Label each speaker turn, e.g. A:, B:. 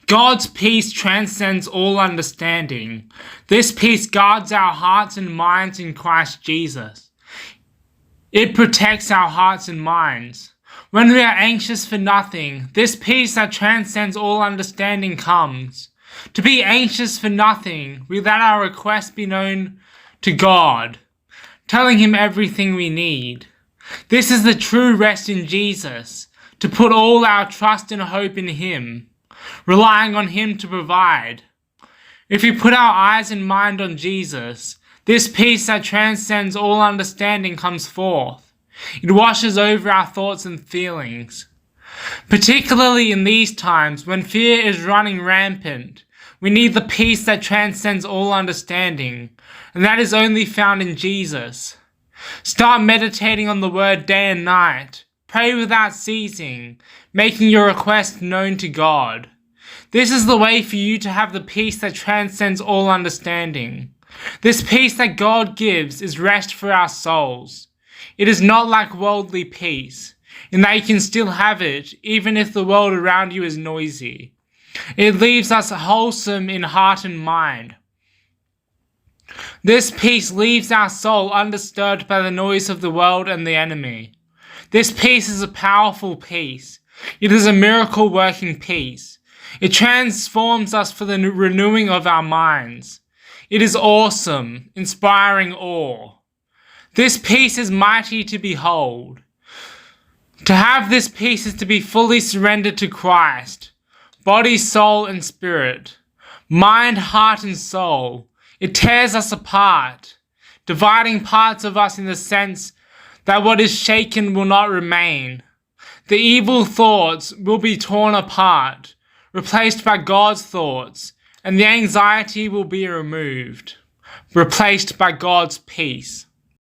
A: God's peace transcends all understanding. This peace guards our hearts and minds in Christ Jesus. It protects our hearts and minds. When we are anxious for nothing, this peace that transcends all understanding comes. To be anxious for nothing, we let our requests be known to God, telling Him everything we need. This is the true rest in Jesus, to put all our trust and hope in Him, relying on Him to provide. If we put our eyes and mind on Jesus, this peace that transcends all understanding comes forth. It washes over our thoughts and feelings. Particularly in these times when fear is running rampant, we need the peace that transcends all understanding, and that is only found in Jesus. Start meditating on the Word day and night. Pray without ceasing, making your request known to God. This is the way for you to have the peace that transcends all understanding. This peace that God gives is rest for our souls. It is not like worldly peace, in that you can still have it even if the world around you is noisy. It leaves us wholesome in heart and mind. This peace leaves our soul undisturbed by the noise of the world and the enemy. This peace is a powerful peace. It is a miracle-working peace. It transforms us for the renewing of our minds. It is awesome, inspiring awe. This peace is mighty to behold. To have this peace is to be fully surrendered to Christ, body, soul, and spirit, mind, heart, and soul. It tears us apart, dividing parts of us in the sense that what is shaken will not remain. The evil thoughts will be torn apart, replaced by God's thoughts, and the anxiety will be removed, replaced by God's peace.